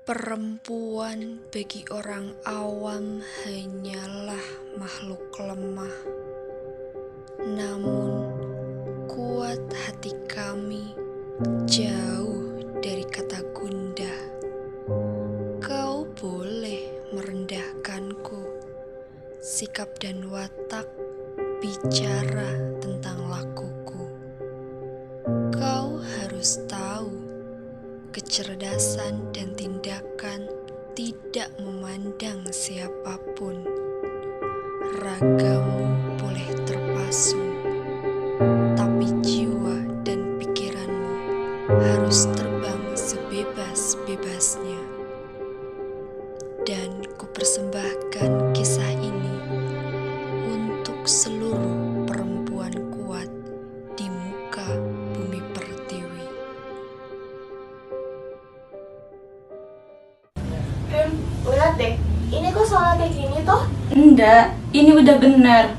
Perempuan bagi orang awam hanyalah makhluk lemah. Namun, kuat hati kami jauh dari kata gundah. Kau boleh merendahkanku, sikap dan watak bicara tentang lakuku. Kau harus tahu, kecerdasan dan tindakan tidak memandang siapapun. Ragamu boleh terpasung, tapi jiwa dan pikiranmu harus terbang sebebas-bebasnya. Dan kupersembahkan kisah ini untuk seluruh perempuan kuat di muka bumi pertiwi. Lihat deh, ini kok salah kayak gini toh? Enggak, ini udah bener.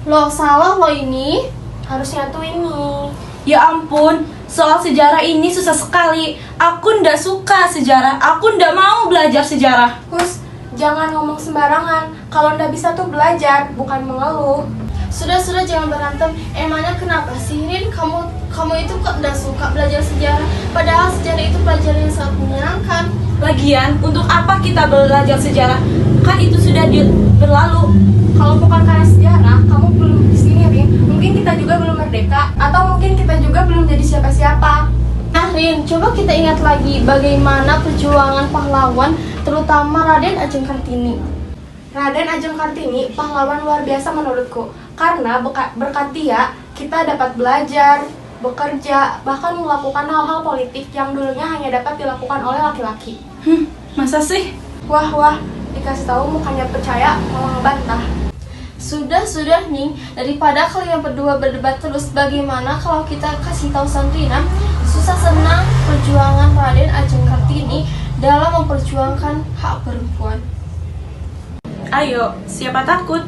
Loh, salah lo ini. Harusnya tuh ini. Ya ampun, soal sejarah ini susah sekali. Aku ndak suka sejarah, aku ndak mau belajar sejarah. Kus, jangan ngomong sembarangan. Kalau ndak bisa tuh belajar, bukan mengeluh. Sudah, jangan berantem. Emangnya kenapa sih, Rin? Kamu itu kok ndak suka belajar sejarah? Padahal sejarah itu pelajaran yang sangat menyenangkan. Lagian, untuk apa kita belajar sejarah? Kan itu sudah berlalu. Kalau bukan karena sejarah, kamu belum di sini, Rin. Mungkin kita juga belum merdeka, atau mungkin kita juga belum jadi siapa-siapa. Nah, Rin, coba kita ingat lagi bagaimana perjuangan pahlawan, terutama Raden Ajeng Kartini. Raden Ajeng Kartini pahlawan luar biasa menurutku, karena berkat dia kita dapat belajar, bekerja, bahkan melakukan hal-hal politik yang dulunya hanya dapat dilakukan oleh laki-laki. Masa sih? Wah, dikasih tahu mukanya percaya malah ngebantah. Sudah nih, daripada kalian berdua berdebat terus, bagaimana kalau kita kasih tahu Santrina susah senang perjuangan Raden Ajeng Kartini dalam memperjuangkan hak perempuan. Ayo, siapa takut?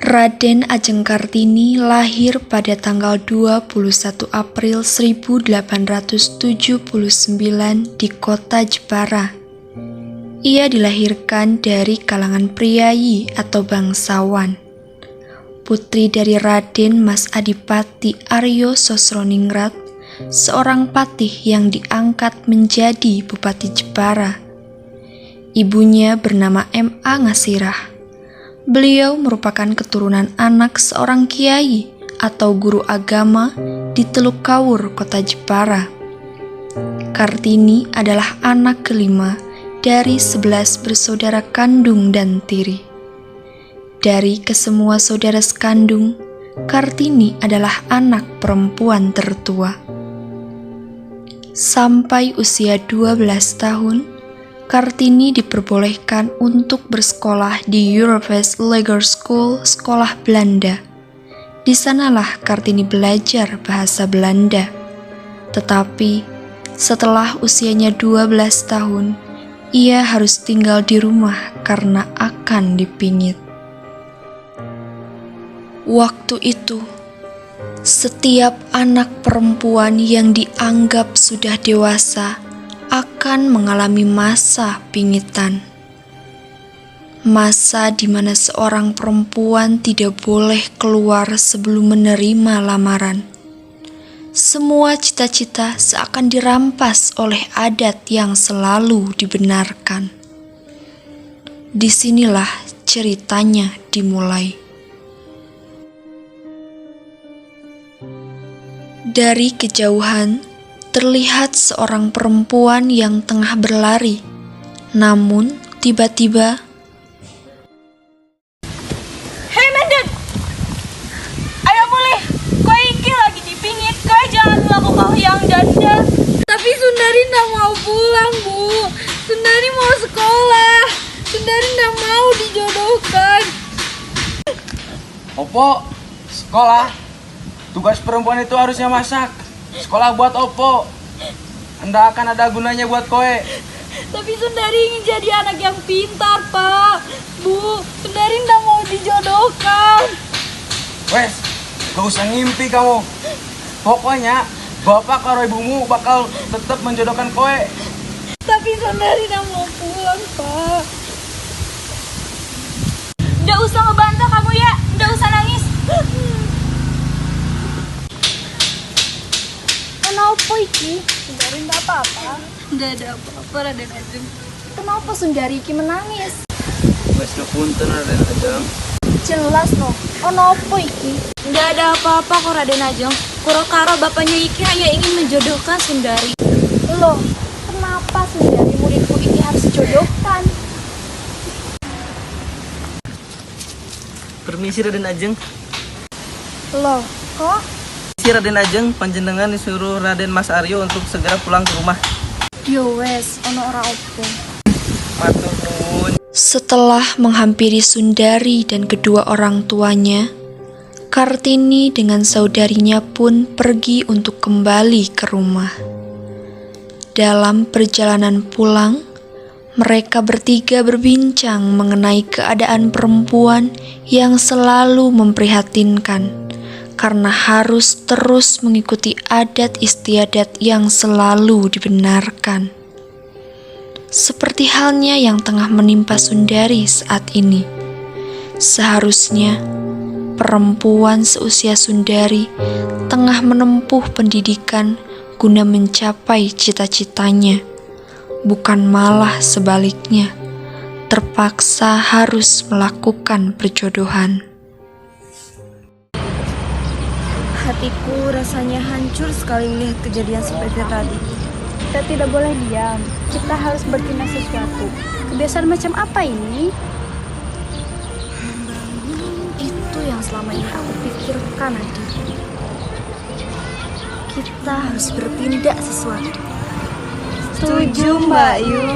Raden Ajeng Kartini lahir pada tanggal 21 April 1879 di kota Jepara. Ia dilahirkan dari kalangan priayi atau bangsawan. Putri dari Raden Mas Adipati Aryo Sosroningrat, seorang patih yang diangkat menjadi Bupati Jepara. Ibunya bernama M.A. Ngasirah. Beliau merupakan keturunan anak seorang kiai atau guru agama di Teluk Kawur, kota Jepara. Kartini adalah anak kelima dari 11 bersaudara kandung dan tiri. Dari kesemua saudara sekandung, Kartini adalah anak perempuan tertua. Sampai usia 12 tahun, Kartini diperbolehkan untuk bersekolah di Europees Leger School, sekolah Belanda. Di sanalah Kartini belajar bahasa Belanda. Tetapi setelah usianya 12 tahun, ia harus tinggal di rumah karena akan dipingit. Waktu itu, setiap anak perempuan yang dianggap sudah dewasa akan mengalami masa pingitan. Masa di mana seorang perempuan tidak boleh keluar sebelum menerima lamaran. Semua cita-cita seakan dirampas oleh adat yang selalu dibenarkan. Disinilah ceritanya dimulai. Dari kejauhan, terlihat seorang perempuan yang tengah berlari. Namun, tiba-tiba, Hei Menden! Ayo boleh, kau iki lagi dipingit, kau jangan melakukan yang janda. Tapi Sundari nggak mau pulang, Bu. Sundari mau sekolah. Sundari nggak mau dijodohkan. Opo, sekolah. Tugas perempuan itu harusnya masak. Sekolah buat Opo. Nggak akan ada gunanya buat kowe. Tapi Sundari ingin jadi anak yang pintar, Pak. Bu, Sundari nggak mau dijodohkan. Wes, gak usah ngimpi kamu. Pokoknya bapak karo ibumu bakal tetap menjodohkan kowe. Tapi Sundari nggak mau pulang, Pak. Nggak usah ngebantah kamu ya, nggak usah nangis. Kenapa iki? Sundari nggak apa-apa. Nggak ada apa-apa, Raden Ajeng. Kenapa Sundari iki menangis? Wes punten Raden Ajeng. Jelas no. Ono apa iki? Nggak ada apa-apa kok Raden Ajeng. Kuro-karo bapaknya Iki hanya ingin menjodohkan Sundari. Loh, kenapa Sundari muridku iki harus dijodohkan? Permisi Raden Ajeng. Loh, kok? Si Raden Ajeng, panjenengan disuruh Raden Mas Aryo untuk segera pulang ke rumah. Yo wes, ono ora opo. Matur nuwun. Setelah menghampiri Sundari dan kedua orang tuanya, Kartini dengan saudarinya pun pergi untuk kembali ke rumah. Dalam perjalanan pulang, mereka bertiga berbincang mengenai keadaan perempuan yang selalu memprihatinkan karena harus terus mengikuti adat istiadat yang selalu dibenarkan. Seperti halnya yang tengah menimpa Sundari saat ini. Seharusnya perempuan seusia Sundari tengah menempuh pendidikan guna mencapai cita-citanya, bukan malah sebaliknya, terpaksa harus melakukan perjodohan. Hatiku rasanya hancur sekali melihat kejadian seperti tadi. Kita tidak boleh diam. Kita harus bertindak sesuatu. Kebiasaan macam apa ini? Itu yang selama ini aku pikirkan, Adi. Kita harus bertindak sesuatu. Setuju Mbak Yu.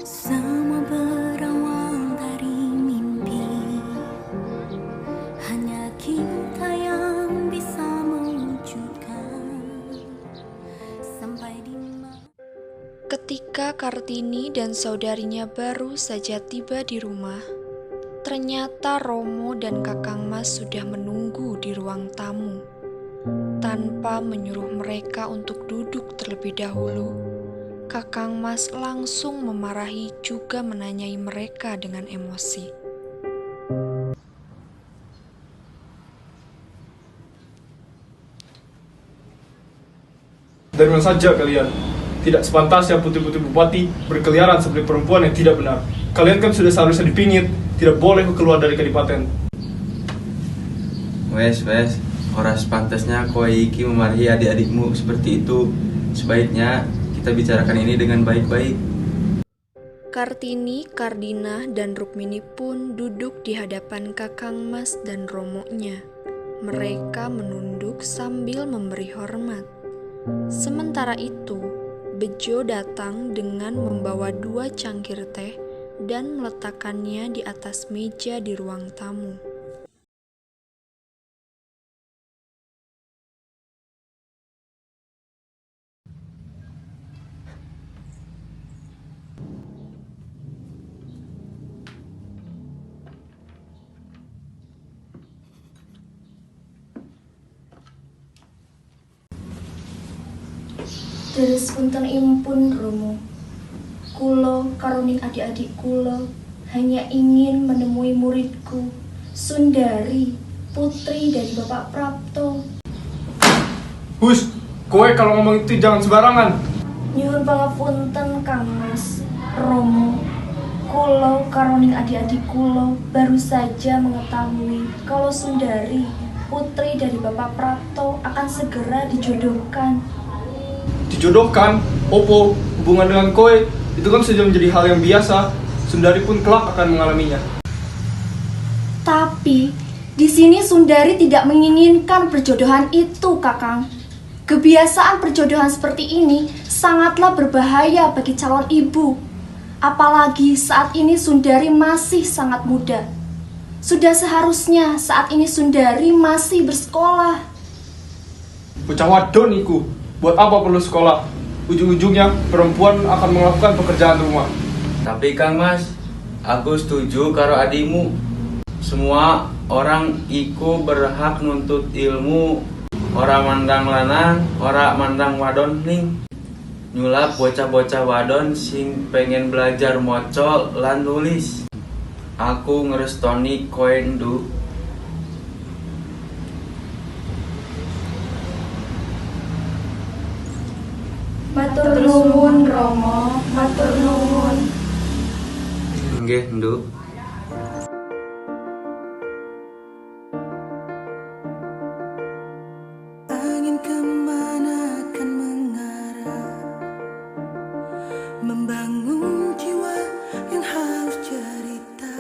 Semua berawal dari mimpi. Hanya kita yang bisa mewujudkan. Sampai di Ketika Kartini dan saudarinya baru saja tiba di rumah, ternyata Romo dan Kakang Mas sudah menunggu di ruang tamu. Tanpa menyuruh mereka untuk duduk terlebih dahulu, Kakang Mas langsung memarahi juga menanyai mereka dengan emosi. Dari mana saja kalian? Tidak sepantasnya putri-putri bupati berkeliaran seperti perempuan yang tidak benar. Kalian kan sudah seharusnya dipingit, tidak boleh keluar dari kadipaten. Wes, ora sepantasnya kowe iki memarahi adik-adikmu seperti itu. Sebaiknya kita bicarakan ini dengan baik-baik. Kartini, Kardina, dan Rukmini pun duduk di hadapan Kakang Mas dan Romonya. Mereka menunduk sambil memberi hormat. Sementara itu, Bejo datang dengan membawa 2 cangkir teh dan meletakkannya di atas meja di ruang tamu. Deres punten impun Romo. Kulo karuning adik-adik kulo hanya ingin menemui muridku Sundari, putri dari Bapak Prapto. Hus, kowe kalau ngomong itu jangan sembarangan. Nyuhun pangapunten Kang Mas Romo. Kulo karuning adik-adik kulo baru saja mengetahui kalau Sundari, putri dari Bapak Prapto akan segera dijodohkan. Dijodohkan? Opo, hubungan dengan kowe itu kan sudah menjadi hal yang biasa. Sundari pun kelak akan mengalaminya. Tapi di sini Sundari tidak menginginkan perjodohan itu, Kakang. Kebiasaan perjodohan seperti ini sangatlah berbahaya bagi calon ibu. Apalagi saat ini Sundari masih sangat muda. Sudah seharusnya saat ini Sundari masih bersekolah. Bocah wadon iku, buat apa perlu sekolah? Ujung-ujungnya perempuan akan melakukan pekerjaan rumah. Tapi Kang Mas, Aku setuju karo adimu. Semua orang iku berhak nuntut ilmu. Ora mandang lanang, ora mandang wadon ning. Nyulap bocah-bocah wadon sing pengen belajar moco lan nulis. Aku ngerestoni koe ndu. Matur nuwun Romo, matur nuwun. Nggih, ndu. Angin kemana akan mengarah, membangun jiwa yang haus cerita,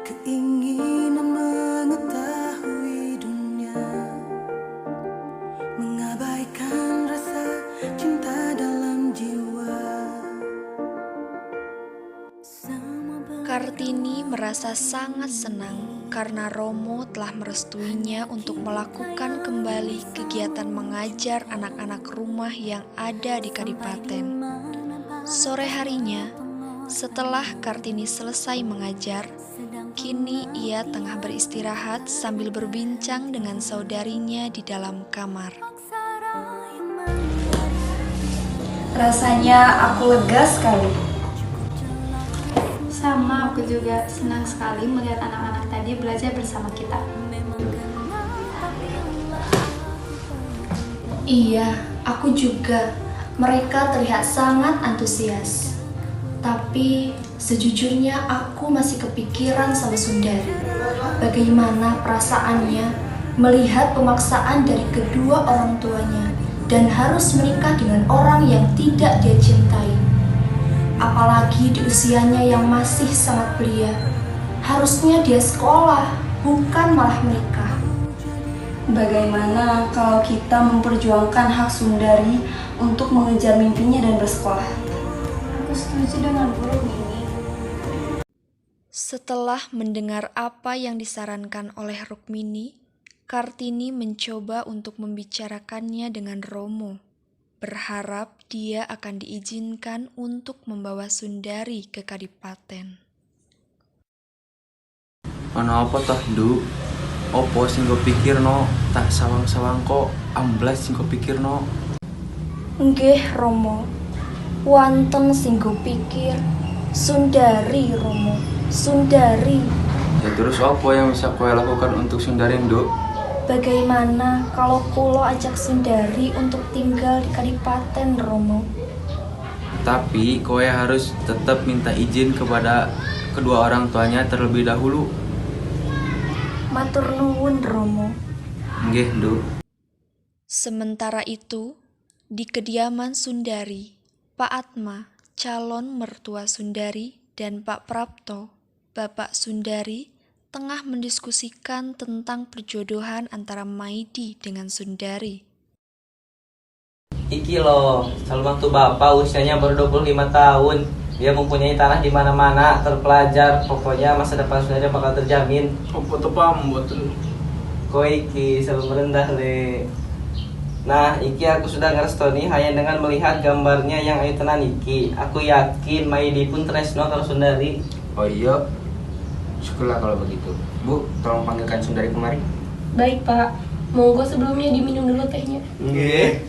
keinginan mengetahui dunia, mengabaikan rasa cinta dalam jiwa. Kartini merasa sangat senang karena Romo telah merestuinya untuk melakukan kembali kegiatan mengajar anak-anak rumah yang ada di Kadipaten. Sore harinya, setelah Kartini selesai mengajar, kini ia tengah beristirahat sambil berbincang dengan saudarinya di dalam kamar. Rasanya aku lega sekali. Sama, aku juga senang sekali melihat anak-anak tadi belajar bersama kita. Iya, aku juga. Mereka terlihat sangat antusias. Tapi sejujurnya aku masih kepikiran sama Sundari. Bagaimana perasaannya melihat pemaksaan dari kedua orang tuanya dan harus menikah dengan orang yang tidak dia cintai. Apalagi di usianya yang masih sangat belia. Harusnya dia sekolah, bukan malah menikah. Bagaimana kalau kita memperjuangkan hak Sundari untuk mengejar mimpinya dan bersekolah? Aku setuju dengan Bu Rukmini. Setelah mendengar apa yang disarankan oleh Rukmini, Kartini mencoba untuk membicarakannya dengan Romo, berharap dia akan diizinkan untuk membawa Sundari ke Kadipaten. Ana apa toh, Ndu? Opo sing go pikirno? Tak sawang-sawang kok amblas sing go pikirno. Nggih, Romo. Wonten sing go pikir Sundari, Romo. Sundari. Ya terus apa yang bisa kowe lakukan untuk Sundari, Ndu? Bagaimana kalau kulo ajak Sundari untuk tinggal di Kadipaten, Romo? Tapi kowe harus tetap minta izin kepada kedua orang tuanya terlebih dahulu. Matur nuwun, Romo. Nggih, Ndu. Sementara itu, di kediaman Sundari, Pak Atma, calon mertua Sundari, dan Pak Prapto, bapak Sundari, tengah mendiskusikan tentang perjodohan antara Maidi dengan Sundari. Iki loh, calon mantu bapak usianya baru 25 tahun. Dia mempunyai tanah di mana-mana, terpelajar. Pokoknya masa depan Sundari bakal terjamin. Apa tuh paham buat lu? Koi iki selalu merendah le. Nah, iki aku sudah ngerestoni hanya dengan melihat gambarnya yang ayu tenan iki. Aku yakin Maidi pun tresno kalau Sundari. Oh iya, syukurlah kalau begitu. Bu, tolong panggilkan Sundari kemari. Baik Pak, monggo sebelumnya diminum dulu tehnya. Nggih.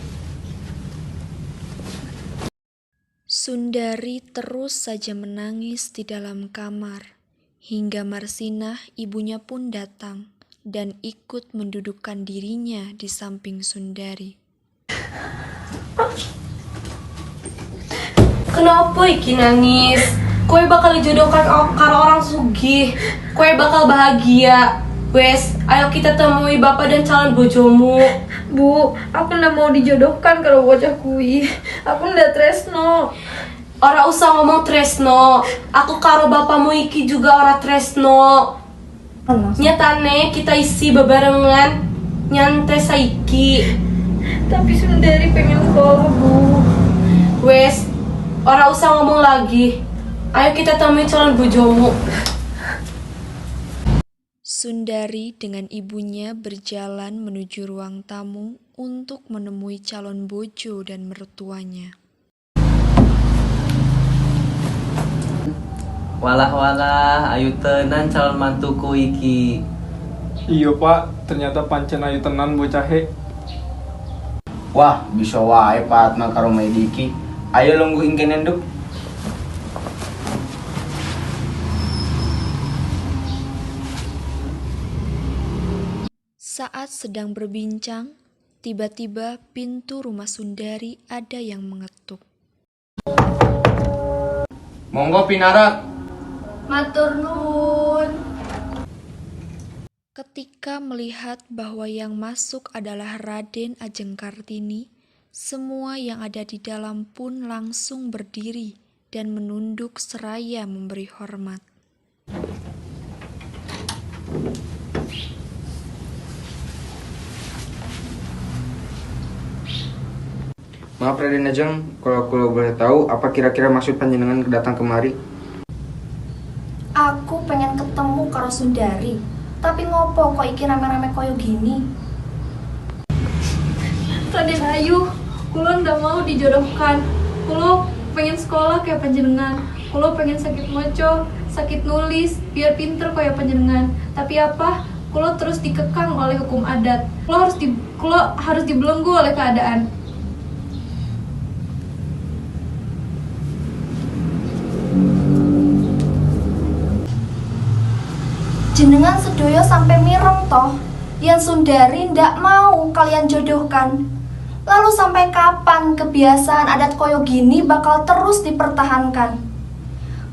Sundari terus saja menangis di dalam kamar, hingga Marsinah ibunya pun datang dan ikut mendudukkan dirinya di samping Sundari. Kenapa iki nangis? Kowe bakal dijodohkan karo orang sugih. Kowe bakal bahagia. Wes, ayo kita temui bapak dan calon bojomu. Bu, aku ndak mau dijodohkan kalau bocah kui. Aku ndak tresno. Ora usah ngomong tresno. Aku karo bapakmu iki juga ora tresno. Nyatane kita isi bebarengan nyantai saiki. Tapi Sundari pengen sekolah, Bu. Wes, ora usah ngomong lagi. Ayo kita temui calon bojomu. Sundari dengan ibunya berjalan menuju ruang tamu untuk menemui calon bojo dan mertuanya. Walah ayu tenan calon mantuku iki. Iya pak, ternyata pancen ayu tenan bocah he. Wah, bisa wae Pak Atma karo Mai Diki. Ayo lungguh ingkene nduk. Saat sedang berbincang, tiba-tiba pintu rumah Sundari ada yang mengetuk. Monggo pinarak. Matur nuwun. Ketika melihat bahwa yang masuk adalah Raden Ajeng Kartini, semua yang ada di dalam pun langsung berdiri dan menunduk seraya memberi hormat. Maaf Raden Ajeng, kalau boleh tahu apa kira-kira maksud panjenengan datang kemari? Aku pengen ketemu karo Sundari, tapi ngopo kok iki rame-rame koyo gini? Raden Ayu, kulo ndak mau dijodohkan. Kulo pengen sekolah kayak panjenengan. Kulo pengen sakit moco, sakit nulis, biar pinter kayak panjenengan. Tapi apa? Kulo terus dikekang oleh hukum adat. Kulo harus dibelenggu oleh keadaan. Jenengan sedoyo sampai mireng toh, yang Sundari ndak mau kalian jodohkan. Lalu sampai kapan kebiasaan adat koyo gini bakal terus dipertahankan?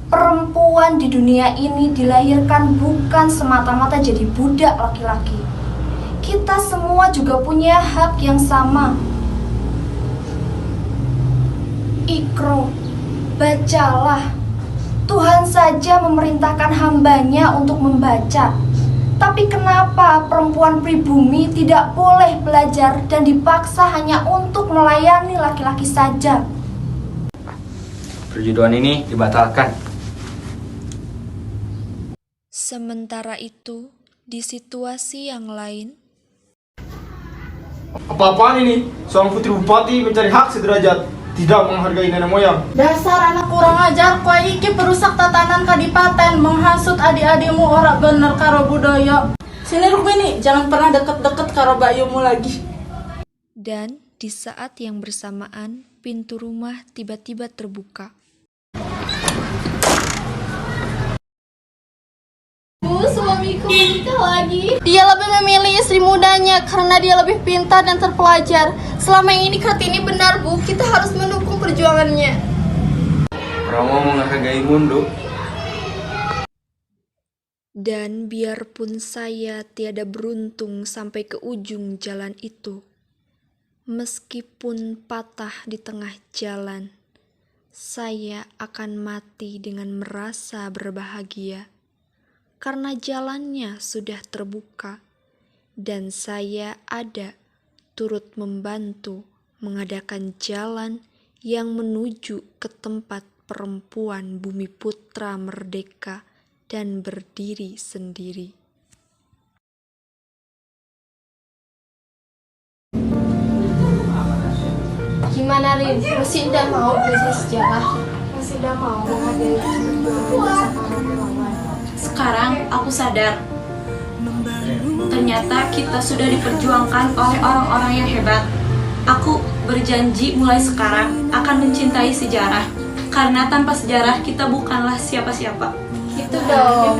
Perempuan di dunia ini dilahirkan bukan semata-mata jadi budak laki-laki. Kita semua juga punya hak yang sama. Ikro, bacalah. Tuhan saja memerintahkan hambanya untuk membaca. Tapi kenapa perempuan pribumi tidak boleh belajar dan dipaksa hanya untuk melayani laki-laki saja? Perjodohan ini dibatalkan. Sementara itu, di situasi yang lain, Apa-apaan ini? Seorang putri bupati mencari hak sederajat, tidak menghargai nenek moyang. Dasar anak kurang ajar, kowe iki perusak tatanan kadipaten, menghasut adik-adikmu ora bener karo budaya. Sini Rukmini, jangan pernah deket-deket karo bayumu lagi. dan di saat yang bersamaan, pintu rumah tiba-tiba terbuka. Bu, suamiku menikah lagi. Dia lebih memilih istri mudanya karena dia lebih pintar dan terpelajar. Selama ini Kartini benar, Bu. Kita harus mendukung perjuangannya. Romo menghargai mundur. Dan biarpun saya tiada beruntung sampai ke ujung jalan itu, meskipun patah di tengah jalan, saya akan mati dengan merasa berbahagia, karena jalannya sudah terbuka, dan saya ada turut membantu mengadakan jalan yang menuju ke tempat perempuan Bumi Putra merdeka dan berdiri sendiri. Gimana Rin? Masih tidak mau belajar sejarah? Masih tidak mau menghargai perjuangan pahlawan. Sekarang aku sadar, ternyata kita sudah diperjuangkan oleh orang-orang yang hebat. Aku berjanji mulai sekarang akan mencintai sejarah, karena tanpa sejarah kita bukanlah siapa-siapa. Itu dong.